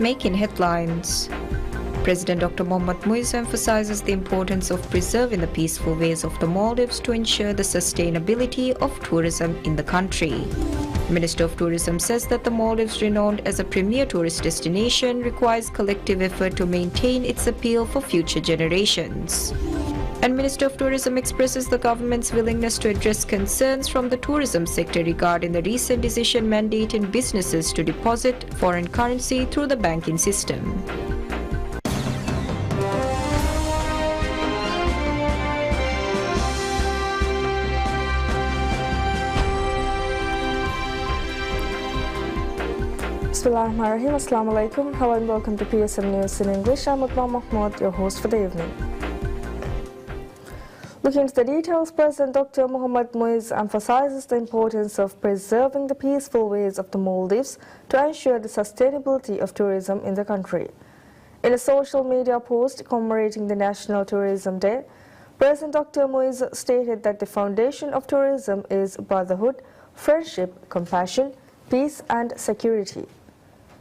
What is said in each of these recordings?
making headlines. President Dr. PSMNEWS emphasizes the importance of preserving the peaceful ways of the Maldives to ensure the sustainability of tourism in the country. Minister of Tourism says that the Maldives, renowned as a premier tourist destination, requires collective effort to maintain its appeal for future generations. And Minister of Tourism expresses the government's willingness to address concerns from the tourism sector regarding the recent decision mandating businesses to deposit foreign currency through the banking system. Bismillahirrahmanirrahim. Assalamu alaikum. Hello and welcome to PSM News in English. I'm Utma Mahmoud, your host for the evening. Looking into the details, President Dr. PSMNEWS emphasizes the importance of preserving the peaceful ways of the Maldives to ensure the sustainability of tourism in the country. In a social media post commemorating the National Tourism Day, President Dr. PSMNEWS stated that the foundation of tourism is brotherhood, friendship, compassion, peace and security.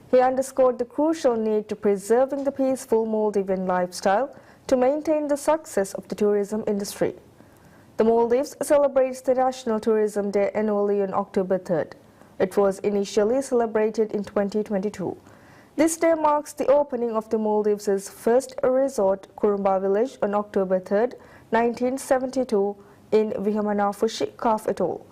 He underscored the crucial need to preserving the peaceful Maldivian lifestyle to maintain the success of the tourism industry. The Maldives celebrates the National Tourism Day annually on October 3rd. It was initially celebrated in 2022. This day marks the opening of the Maldives' first resort, Kurumba Village, on October 3rd, 1972 in Vihimanafushi, Kaf Atoll.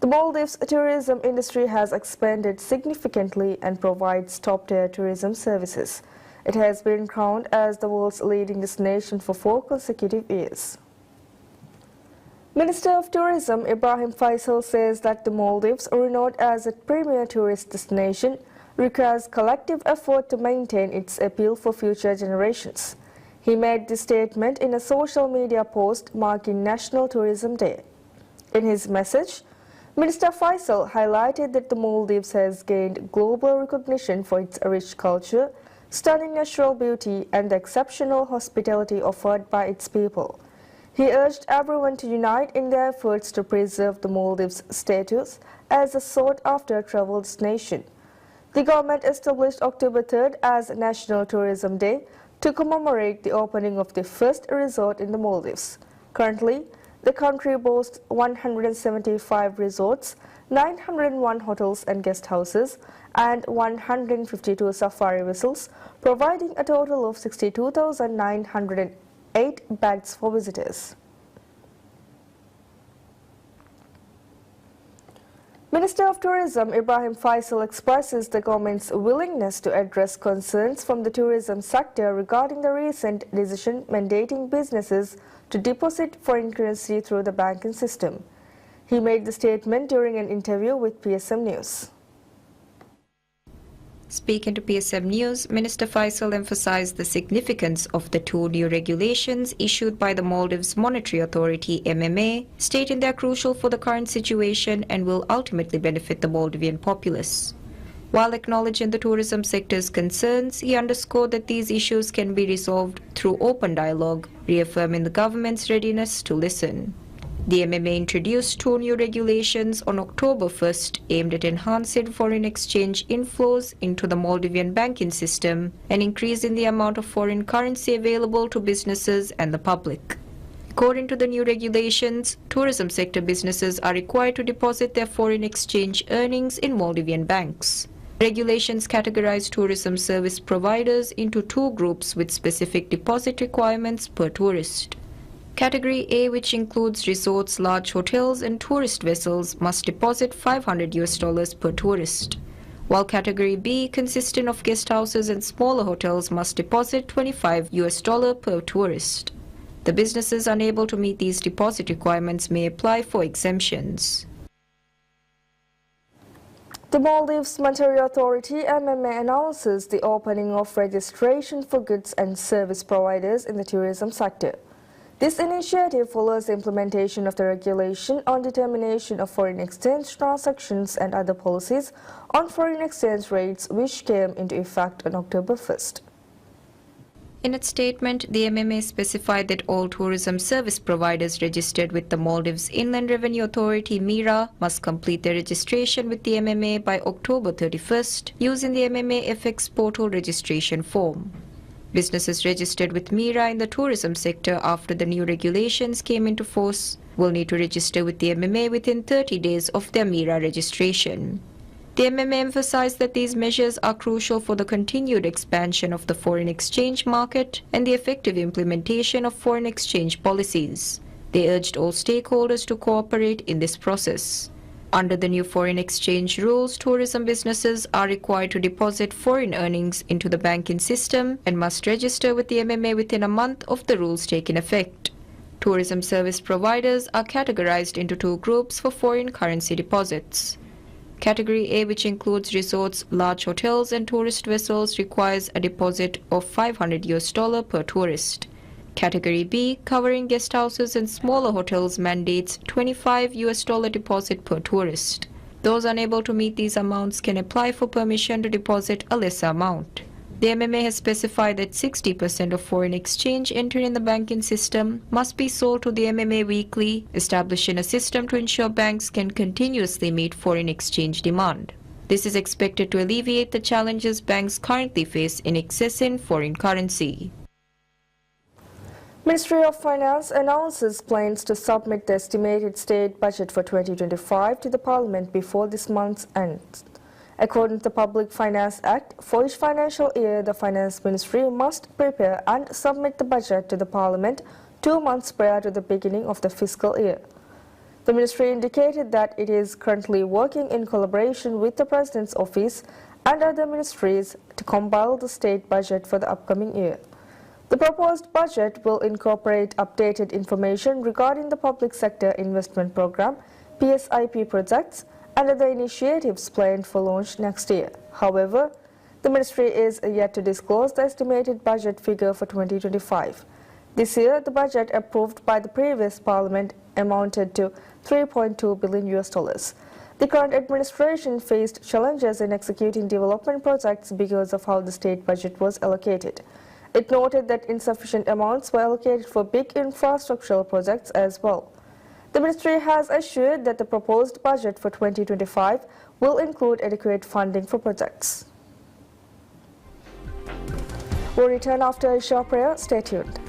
The Maldives tourism industry has expanded significantly and provides top-tier tourism services. It has been crowned as the world's leading destination for 4 consecutive years. Minister of Tourism Ibrahim Faisal says that the Maldives, renowned as a premier tourist destination, requires collective effort to maintain its appeal for future generations. He made this statement in a social media post marking National Tourism Day. In his message, Minister Faisal highlighted that the Maldives has gained global recognition for its rich culture, stunning natural beauty and the exceptional hospitality offered by its people. He urged everyone to unite in their efforts to preserve the Maldives' status as a sought-after travel destination. The government established October 3rd as National Tourism Day to commemorate the opening of the first resort in the Maldives. Currently, the country boasts 175 resorts, 901 hotels and guest houses, and 152 safari vessels, providing a total of 62,908 beds for visitors. Minister of Tourism Ibrahim Faisal expresses the government's willingness to address concerns from the tourism sector regarding the recent decision mandating businesses to deposit foreign currency through the banking system. He made the statement during an interview with PSMNEWS. Speaking to PSMNEWS, Minister Faisal emphasized the significance of the 2 new regulations issued by the Maldives Monetary Authority MMA, stating they are crucial for the current situation and will ultimately benefit the Maldivian populace. While acknowledging the tourism sector's concerns, he underscored that these issues can be resolved through open dialogue, reaffirming the government's readiness to listen. The MMA introduced 2 new regulations on October 1st aimed at enhancing foreign exchange inflows into the Maldivian banking system and increasing the amount of foreign currency available to businesses and the public. According to the new regulations, tourism sector businesses are required to deposit their foreign exchange earnings in Maldivian banks. Regulations categorize tourism service providers into 2 groups with specific deposit requirements per tourist. Category A, which includes resorts, large hotels and tourist vessels, must deposit $500 per tourist, while Category B, consisting of guest houses and smaller hotels, must deposit $25 per tourist. The businesses unable to meet these deposit requirements may apply for exemptions. The Maldives Monetary Authority MMA announces the opening of registration for goods and service providers in the tourism sector. This initiative follows the implementation of the regulation on determination of foreign exchange transactions and other policies on foreign exchange rates, which came into effect on October 1st. In its statement, the MMA specified that all tourism service providers registered with the Maldives Inland Revenue Authority (MIRA) must complete their registration with the MMA by October 31st using the MMA FX portal registration form. Businesses registered with MIRA in the tourism sector after the new regulations came into force will need to register with the MMA within 30 days of their MIRA registration. The MMA emphasized that these measures are crucial for the continued expansion of the foreign exchange market and the effective implementation of foreign exchange policies. They urged all stakeholders to cooperate in this process. Under the new foreign exchange rules, tourism businesses are required to deposit foreign earnings into the banking system and must register with the MMA within a month of the rules taking effect. Tourism service providers are categorized into two groups for foreign currency deposits. Category A, which includes resorts, large hotels and tourist vessels, requires a deposit of $500 per tourist. Category B, covering guest houses and smaller hotels, mandates $25 deposit per tourist. Those unable to meet these amounts can apply for permission to deposit a lesser amount. The MMA has specified that 60% of foreign exchange entering the banking system must be sold to the MMA weekly, establishing a system to ensure banks can continuously meet foreign exchange demand. This is expected to alleviate the challenges banks currently face in accessing foreign currency. Ministry of Finance announces plans to submit the estimated state budget for 2025 to the Parliament before this month's end. According to the Public Finance Act, for each financial year, the Finance Ministry must prepare and submit the budget to the Parliament 2 months prior to the beginning of the fiscal year. The Ministry indicated that it is currently working in collaboration with the President's Office and other ministries to compile the state budget for the upcoming year. The proposed budget will incorporate updated information regarding the Public Sector Investment Program, PSIP projects, and other initiatives planned for launch next year. However, the Ministry is yet to disclose the estimated budget figure for 2025. This year, the budget approved by the previous Parliament amounted to $3.2 billion. The current administration faced challenges in executing development projects because of how the state budget was allocated. It noted that insufficient amounts were allocated for big infrastructural projects as well. The Ministry has assured that the proposed budget for 2025 will include adequate funding for projects. We'll return after a short prayer. Stay tuned.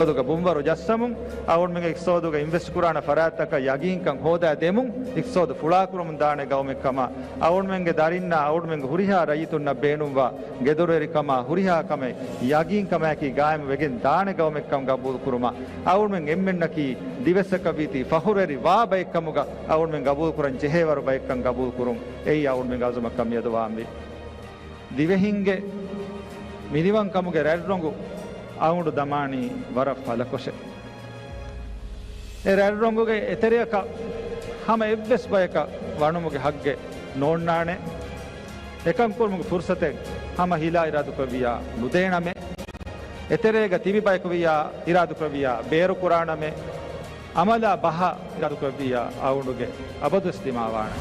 Bumbaro Jassamum, Aurming Exodo, Investurana Farataka, Yagin, Hoda Demum, Exod Fulakurum Dane Gaumekama, Aurmeng Darina, Aurmeng Huriha, Raituna Benumva, Gedorikama, Huriha Kame, Yagin Kamaki, Gaim, Vegin, Dane Gaumekam Gabul Kuruma, Aurmeng Emenaki, Divesakaviti, Fahureri, Vaba Kamuga, Aurmeng Gabul Kuran, Jehevar Baikam Gabul Kurum, Ea Aurmeng Azumakam Yadwambi. Divehinge Midivan Kamuga Radrongo. Aundu Damani Vara Falakoshe. A Radrongo, Eteriaka, Hama Ebdes Bayaka, Varnumuge Hagge, Nonane, Ekamkurmug Fursate, Hama Hila Iradukavia, Ludename, Eterega Tibi Baikavia, Iradukavia, Beru Kuraname, Amala Baha Iradukavia, Aunduge, Abadustimavana.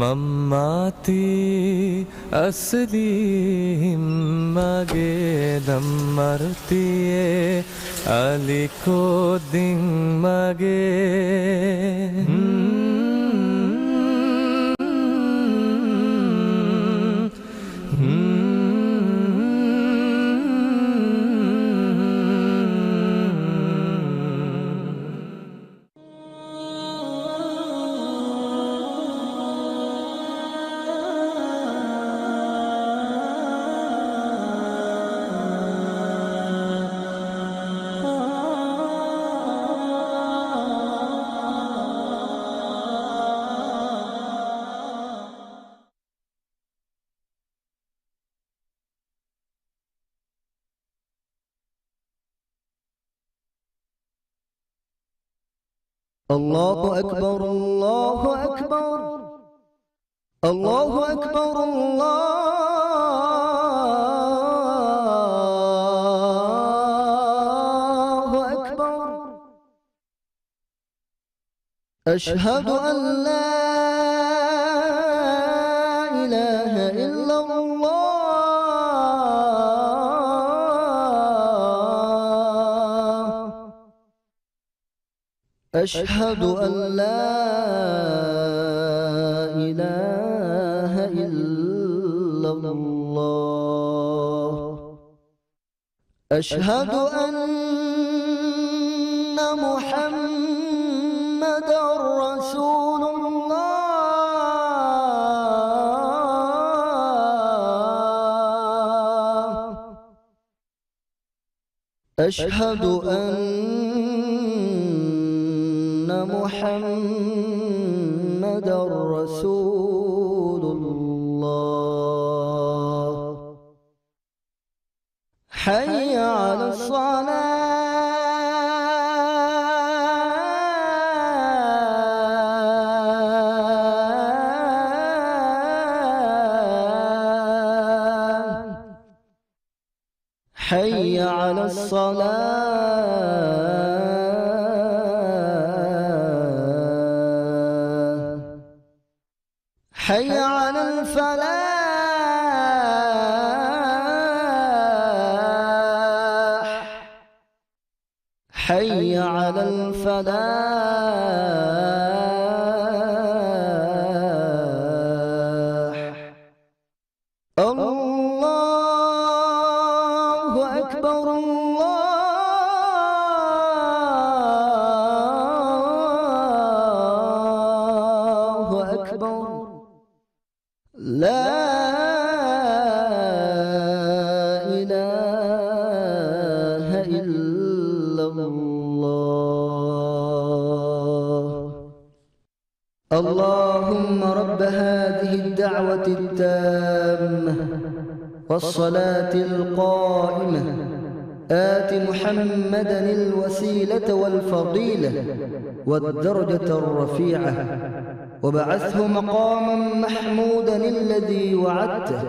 Mammati asli mage dammartiye aliko ding mage الله أكبر الله أكبر الله أكبر الله أكبر أشهد أن لا إله إلا الله أشهد أن لا إله إلا الله أشهد أن محمدا رسول الله أشهد أن محمدا رسول الله حي على الصلاة حي على الصلاة حي على الفلاح حي على الفلاح الله أكبر الله أكبر لا إله إلا الله اللهم رب هذه الدعوة التامة والصلاة القائمة آت محمدا الوسيلة والفضيلة والدرجة الرفيعة وبعثه مقاما محمودا الذي وعدته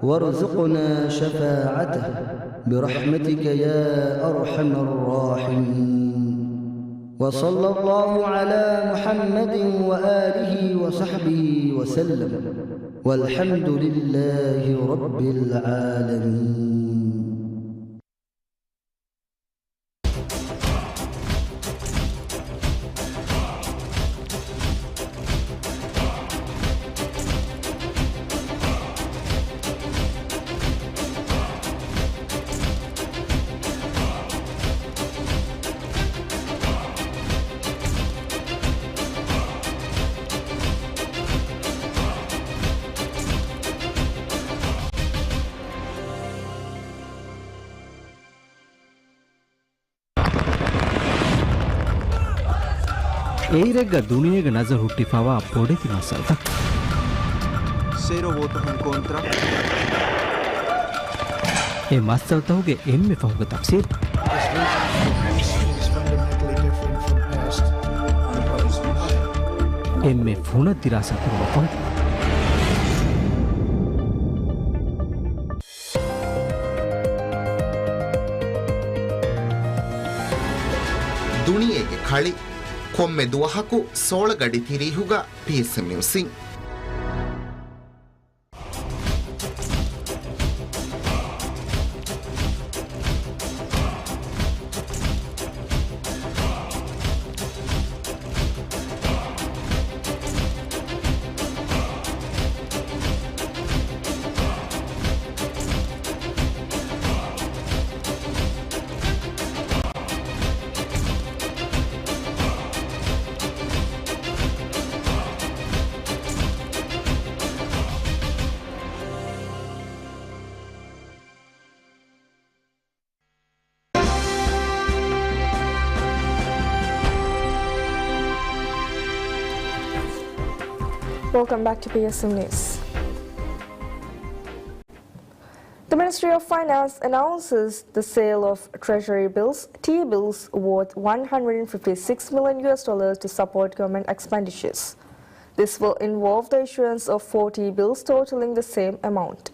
وارزقنا شفاعته برحمتك يا أرحم الراحمين وصلى الله على محمد وآله وصحبه وسلم والحمد لله رب العالمين. ඒරෙග්ග දුනියග නසර් ಹುಟ್ಟಿಫಾವಾ ಪೊಡೆತಿ ಮಸಲ್ತ ಸೇರೋ vote ಹಂಕೋಂತ್ರ A ಮಸಲ್ತಹುಗೆ ಎಮ್ಮೆ ಫಹುಗ ತಫ್ಸೀರ್ ಎಮ್ಮೆ ಫುಣ ದಿರಾಸ Kuruva ಪೊಂಟ್ ದುನಿಯೆಗೆ ಖಳಿ ಕೊಮ್ಮೆ ದುವಹಕು ಸೋಳಗಡಿ ತಿರಿಹುಗ PSM ನ್ಯೂಸಿಂಗ್ Welcome back to PSM News. The Ministry of Finance announces the sale of Treasury bills, T-bills worth $156 million to support government expenditures. This will involve the issuance of 4 T-bills totaling the same amount.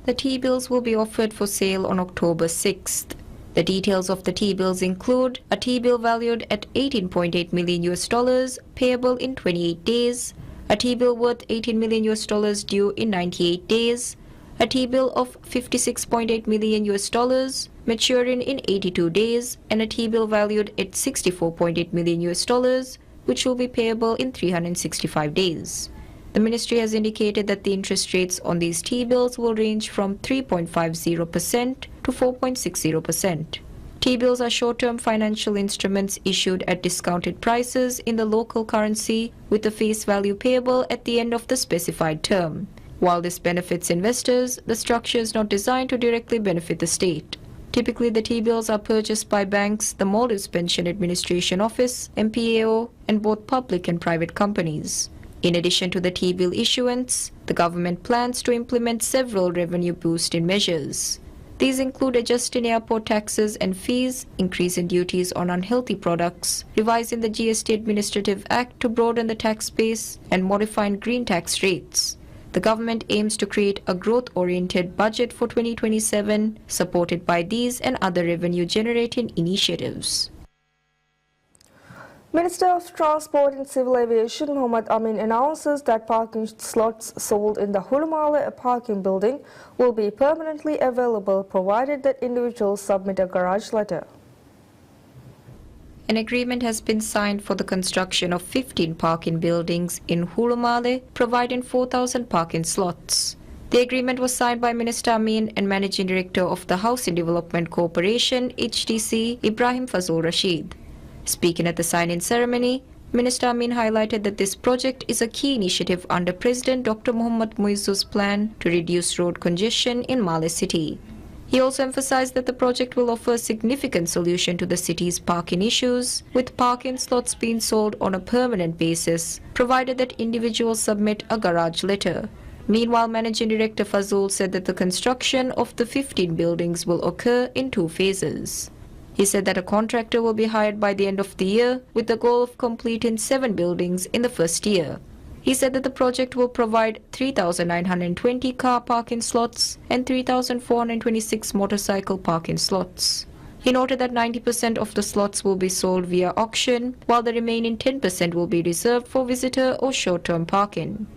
The T-bills will be offered for sale on October 6th. The details of the T-bills include a T-bill valued at $18.8 million payable in 28 days, a T-bill worth $18 million due in 98 days, a T-bill of $56.8 million maturing in 82 days, and a T-bill valued at $64.8 million which will be payable in 365 days. The ministry has indicated that the interest rates on these T-bills will range from 3.50% to 4.60%. T-bills are short-term financial instruments issued at discounted prices in the local currency with the face value payable at the end of the specified term. While this benefits investors, the structure is not designed to directly benefit the state. Typically, the T-bills are purchased by banks, the Maldives Pension Administration Office, MPAO, and both public and private companies. In addition to the T-bill issuance, the government plans to implement several revenue-boosting measures. These include adjusting airport taxes and fees, increasing duties on unhealthy products, revising the GST Administrative Act to broaden the tax base, and modifying green tax rates. The government aims to create a growth-oriented budget for 2027, supported by these and other revenue-generating initiatives. Minister of Transport and Civil Aviation Muhammad Amin announces that parking slots sold in the Hulumale parking building will be permanently available provided that individuals submit a garage letter. An agreement has been signed for the construction of 15 parking buildings in Hulumale, providing 4,000 parking slots. The agreement was signed by Minister Amin and Managing Director of the Housing Development Corporation, HDC, Ibrahim Fazul Rashid. Speaking at the sign-in ceremony, Minister Amin highlighted that this project is a key initiative under President Dr. Mohammad Muizzu's plan to reduce road congestion in Male City. He also emphasized that the project will offer a significant solution to the city's parking issues, with parking slots being sold on a permanent basis, provided that individuals submit a garage letter. Meanwhile, Managing Director Fazul said that the construction of the 15 buildings will occur in 2 phases. He said that a contractor will be hired by the end of the year, with the goal of completing 7 buildings in the first year. He said that the project will provide 3,920 car parking slots and 3,426 motorcycle parking slots. He noted that 90% of the slots will be sold via auction, while the remaining 10% will be reserved for visitor or short-term parking.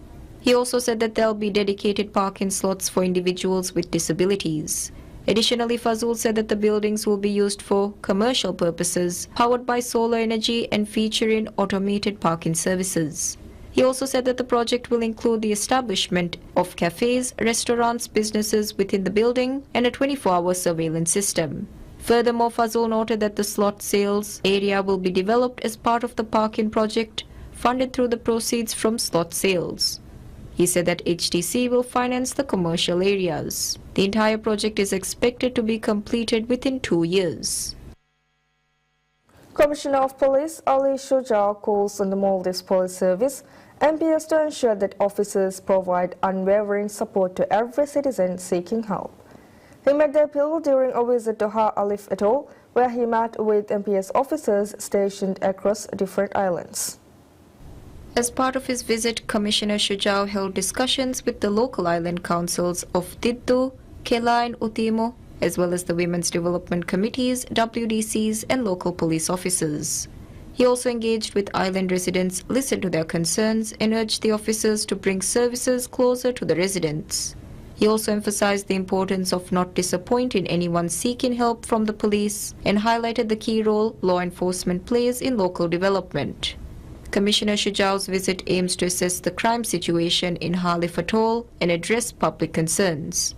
He also said that there will be dedicated parking slots for individuals with disabilities. Additionally, Fazul said that the buildings will be used for commercial purposes, powered by solar energy and featuring automated parking services. He also said that the project will include the establishment of cafes, restaurants, businesses within the building, and a 24-hour surveillance system. Furthermore, Fazul noted that the slot sales area will be developed as part of the parking project, funded through the proceeds from slot sales. He said that HTC will finance the commercial areas. The entire project is expected to be completed within 2 years. Commissioner of Police Ali Shujao calls on the Maldives Police Service MPS to ensure that officers provide unwavering support to every citizen seeking help. He made the appeal during a visit to Ha Alif Atoll, where he met with MPS officers stationed across different islands. As part of his visit, Commissioner Shujao held discussions with the local island councils of Tiddu, Kela and Utimo, as well as the Women's Development Committees, WDCs, and local police officers. He also engaged with island residents, listened to their concerns, and urged the officers to bring services closer to the residents. He also emphasized the importance of not disappointing anyone seeking help from the police and highlighted the key role law enforcement plays in local development. Commissioner Shujao's visit aims to assess the crime situation in Halif Atoll and address public concerns.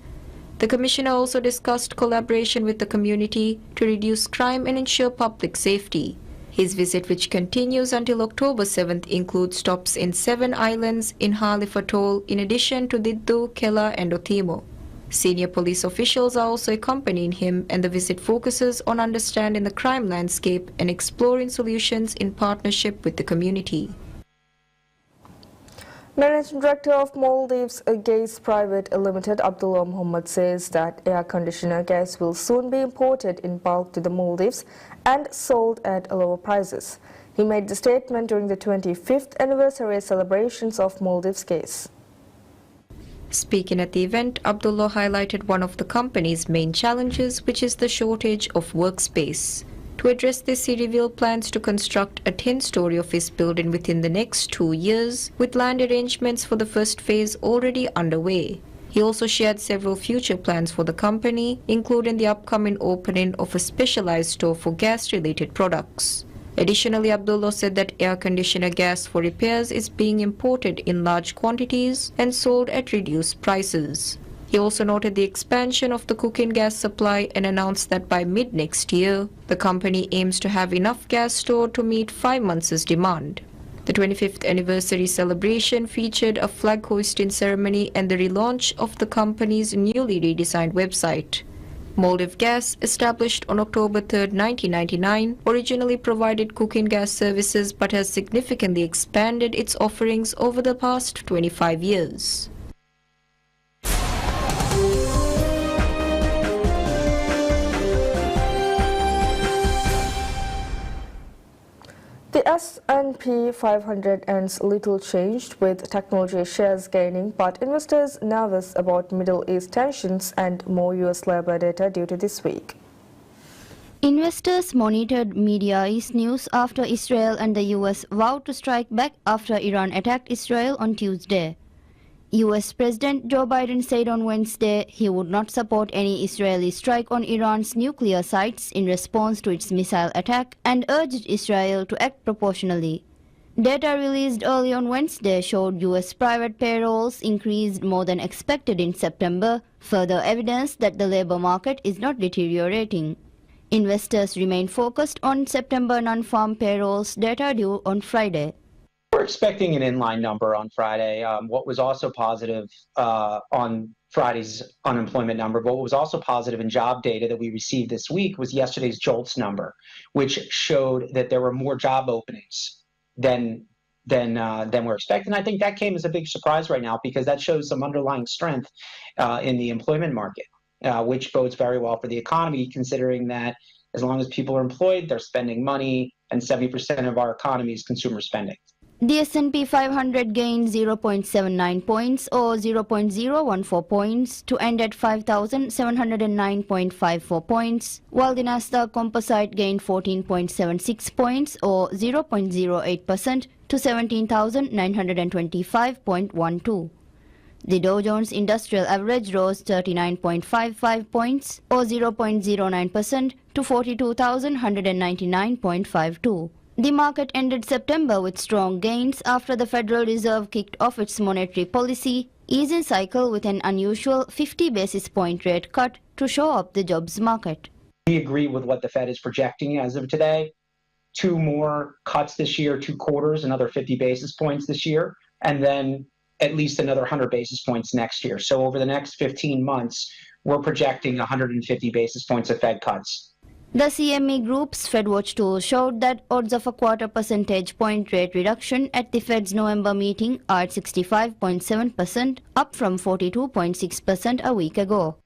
The Commissioner also discussed collaboration with the community to reduce crime and ensure public safety. His visit, which continues until October 7th, includes stops in 7 islands in Halif Atoll in addition to Diddu, Kela and Otimo. Senior police officials are also accompanying him, and the visit focuses on understanding the crime landscape and exploring solutions in partnership with the community. Managing Director of Maldives Gas Private Limited, Abdullah Muhammad, says that air conditioner gas will soon be imported in bulk to the Maldives and sold at lower prices. He made the statement during the 25th anniversary celebrations of Maldives gas. Speaking at the event, Abdullah highlighted one of the company's main challenges, which is the shortage of workspace. To address this, he revealed plans to construct a 10-story office building within the next 2 years, with land arrangements for the first phase already underway. He also shared several future plans for the company, including the upcoming opening of a specialized store for gas-related products. Additionally, Abdullah said that air conditioner gas for repairs is being imported in large quantities and sold at reduced prices. He also noted the expansion of the cooking gas supply and announced that by mid-next year, the company aims to have enough gas stored to meet 5 months' demand. The 25th anniversary celebration featured a flag hoisting ceremony and the relaunch of the company's newly redesigned website. Maldives Gas, established on October 3, 1999, originally provided cooking gas services but has significantly expanded its offerings over the past 25 years. The S&P 500 ends little changed, with technology shares gaining, but investors nervous about Middle East tensions and more US labor data due to this week. Investors monitored Media East news after Israel and the US vowed to strike back after Iran attacked Israel on Tuesday. US President Joe Biden said on Wednesday he would not support any Israeli strike on Iran's nuclear sites in response to its missile attack and urged Israel to act proportionally. Data released early on Wednesday showed US private payrolls increased more than expected in September, further evidence that the labor market is not deteriorating. Investors remain focused on September non-farm payrolls data due on Friday. We're expecting an inline number on Friday. What was also positive on Friday's unemployment number, but what was also positive in job data that we received this week was yesterday's JOLTS number, which showed that there were more job openings than we're expecting. I think that came as a big surprise right now because that shows some underlying strength in the employment market, which bodes very well for the economy, considering that as long as people are employed, they're spending money, and 70% of our economy is consumer spending. The S&P 500 gained 0.79 points or 0.014 points to end at 5,709.54 points, while the Nasdaq Composite gained 14.76 points or 0.08% to 17,925.12. The Dow Jones Industrial Average rose 39.55 points or 0.09% to 42,199.52. The market ended September with strong gains after the Federal Reserve kicked off its monetary policy easing cycle with an unusual 50 basis point rate cut to show up the jobs market. We agree with what the Fed is projecting as of today. 2 more cuts this year, 2 quarters, another 50 basis points this year, and then at least another 100 basis points next year. So over the next 15 months, we're projecting 150 basis points of Fed cuts. The CME Group's FedWatch tool showed that odds of a 0.25 percentage point rate reduction at the Fed's November meeting are at 65.7%, up from 42.6% a week ago.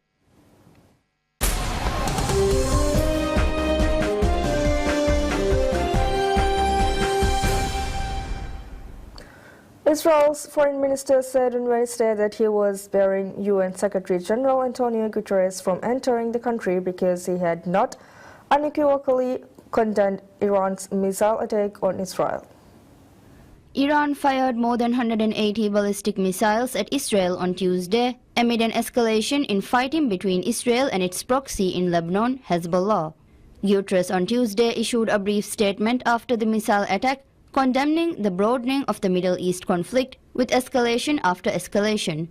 Israel's foreign minister said on Wednesday that he was barring UN Secretary General Antonio Guterres from entering the country because he had not unequivocally condemned Iran's missile attack on Israel. Iran fired more than 180 ballistic missiles at Israel on Tuesday amid an escalation in fighting between Israel and its proxy in Lebanon, Hezbollah. Guterres on Tuesday issued a brief statement after the missile attack, condemning the broadening of the Middle East conflict with escalation after escalation.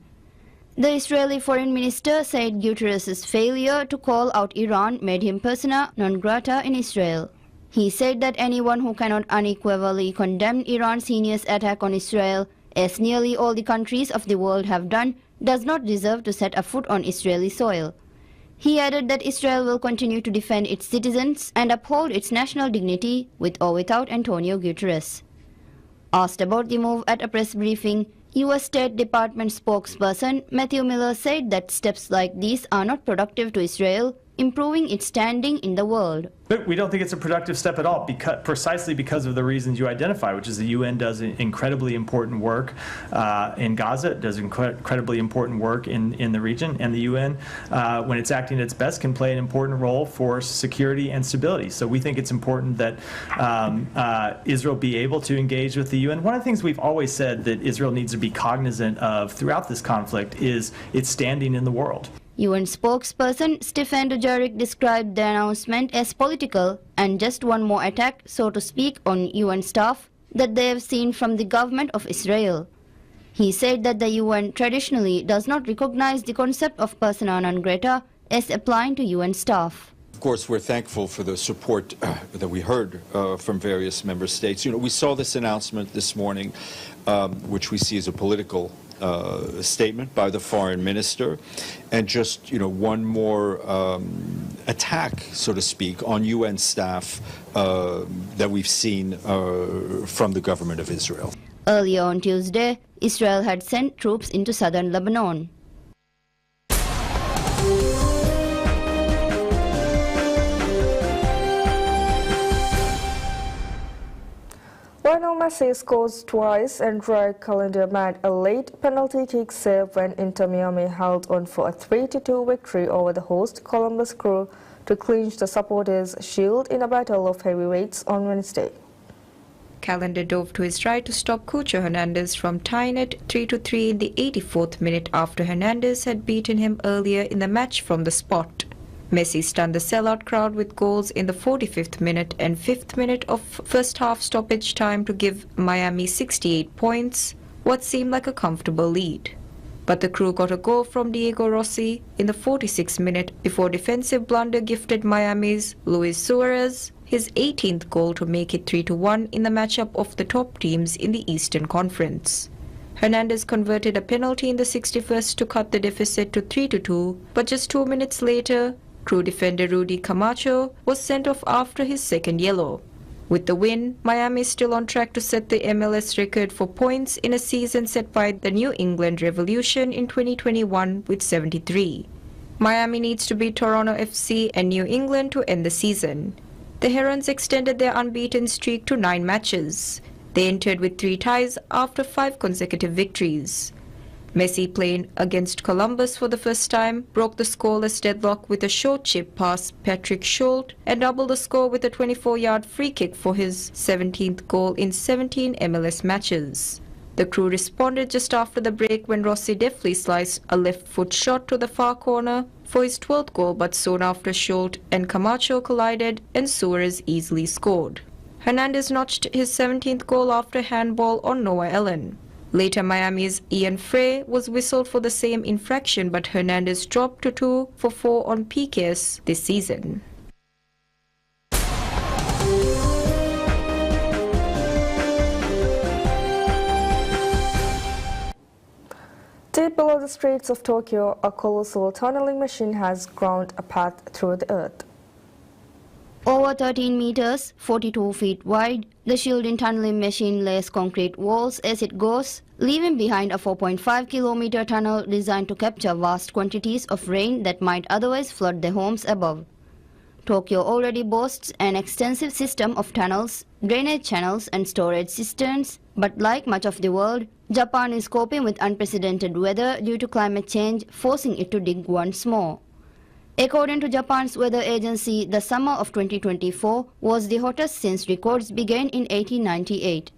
The Israeli foreign minister said Guterres' failure to call out Iran made him persona non grata in Israel. He said that anyone who cannot unequivocally condemn Iran's heinous attack on Israel, as nearly all the countries of the world have done, does not deserve to set a foot on Israeli soil. He added that Israel will continue to defend its citizens and uphold its national dignity with or without Antonio Guterres. Asked about the move at a press briefing, U.S. State Department spokesperson Matthew Miller said that steps like these are not productive to Israel, improving its standing in the world. We don't think it's a productive step at all, precisely because of the reasons you identify, which is the UN does incredibly important work in Gaza, it does incredibly important work in the region, and the UN, when it's acting at its best, can play an important role for security and stability. So we think it's important that Israel be able to engage with the UN. One of the things we've always said that Israel needs to be cognizant of throughout this conflict is its standing in the world. UN spokesperson Stefan Dujarric described the announcement as political and just one more attack, so to speak, on UN staff that they have seen from the government of Israel. He said that the UN traditionally does not recognize the concept of persona non grata as applying to UN staff. Of course, we're thankful for the support that we heard from various member states. We saw this announcement this morning, which we see as a political statement by the foreign minister, and just one more attack, so to speak, on UN staff that we've seen from the government of Israel. Earlier on Tuesday, Israel had sent troops into southern Lebanon. Lionel Messi scores twice and Roy Calendar made a late penalty kick save when Inter Miami held on for a 3-2 victory over the host Columbus Crew to clinch the Supporters' Shield in a battle of heavyweights on Wednesday. Calendar dove to his right to stop Cucho Hernandez from tying it 3-3 in the 84th minute after Hernandez had beaten him earlier in the match from the spot. Messi stunned the sellout crowd with goals in the 45th minute and 5th minute of first half stoppage time to give Miami 68 points, what seemed like a comfortable lead. But the Crew got a goal from Diego Rossi in the 46th minute before defensive blunder gifted Miami's Luis Suarez his 18th goal to make it 3-1 in the matchup of the top teams in the Eastern Conference. Hernandez converted a penalty in the 61st to cut the deficit to 3-2, but just 2 minutes later, Crew defender Rudy Camacho was sent off after his second yellow. With the win, Miami is still on track to set the MLS record for points in a season set by the New England Revolution in 2021 with 73. Miami needs to beat Toronto FC and New England to end the season. The Herons extended their unbeaten streak to 9 matches. They entered with 3 ties after 5 consecutive victories. Messi, playing against Columbus for the first time, broke the scoreless deadlock with a short chip past Patrick Schulte and doubled the score with a 24-yard free kick for his 17th goal in 17 MLS matches. The Crew responded just after the break when Rossi deftly sliced a left-foot shot to the far corner for his 12th goal, but soon after Schulte and Camacho collided and Suarez easily scored. Hernandez notched his 17th goal after handball on Noah Allen. Later, Miami's Ian Frey was whistled for the same infraction, but Hernandez dropped to 2 for 4 on PKs this season. Deep below the streets of Tokyo, a colossal tunneling machine has ground a path through the earth. Over 13 meters, 42 feet wide, the shielding tunneling machine lays concrete walls as it goes, leaving behind a 4.5-kilometer tunnel designed to capture vast quantities of rain that might otherwise flood the homes above. Tokyo already boasts an extensive system of tunnels, drainage channels and storage cisterns, but like much of the world, Japan is coping with unprecedented weather due to climate change, forcing it to dig once more. According to Japan's weather agency, the summer of 2024 was the hottest since records began in 1898.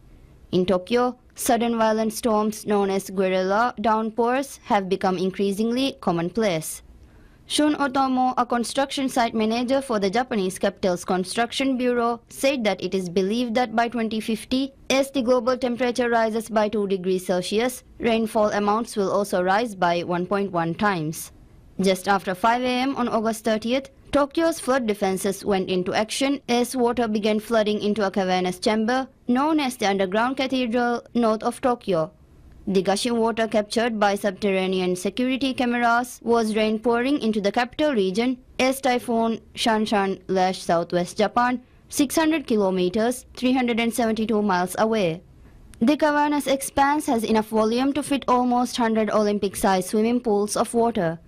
In Tokyo, sudden violent storms known as guerrilla downpours have become increasingly commonplace. Shun Otomo, a construction site manager for the Japanese capital's construction bureau, said that it is believed that by 2050, as the global temperature rises by 2 degrees Celsius, rainfall amounts will also rise by 1.1 times. Just after 5 a.m. on August 30th, Tokyo's flood defenses went into action as water began flooding into a cavernous chamber known as the Underground Cathedral north of Tokyo. The gushing water captured by subterranean security cameras was rain pouring into the capital region as Typhoon Shanshan lashed southwest Japan 600 kilometers, 372 miles away. The cavernous expanse has enough volume to fit almost 100 Olympic-sized swimming pools of water.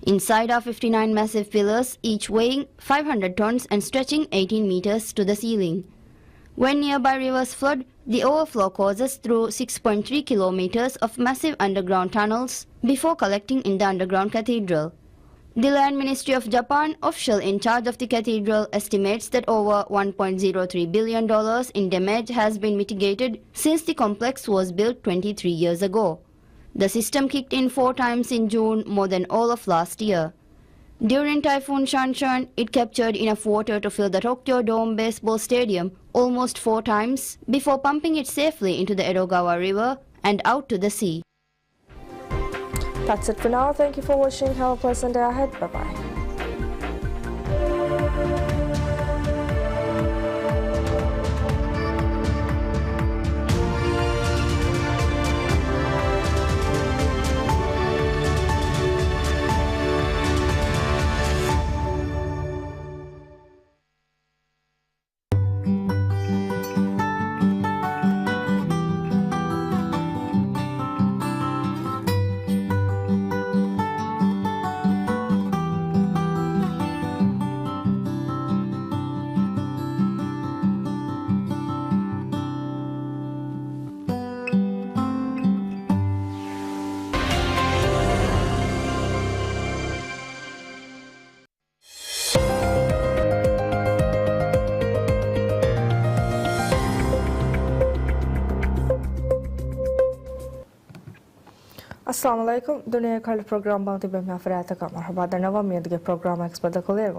Inside are 59 massive pillars, each weighing 500 tons and stretching 18 meters to the ceiling. When nearby rivers flood, the overflow causes through 6.3 kilometers of massive underground tunnels before collecting in the underground cathedral. The Land Ministry of Japan, official in charge of the cathedral, estimates that over $1.03 billion in damage has been mitigated since the complex was built 23 years ago. The system kicked in 4 times in June, more than all of last year. During Typhoon Shanshan, it captured enough water to fill the Tokyo Dome baseball stadium almost 4 times before pumping it safely into the Edogawa River and out to the sea. That's it for now. Thank you for watching. Have a pleasant day ahead. Bye-bye. Assalamualaikum. Dunia kali program bang tiba mi afarata ka marhaba dan nawam mi program expert da kolega.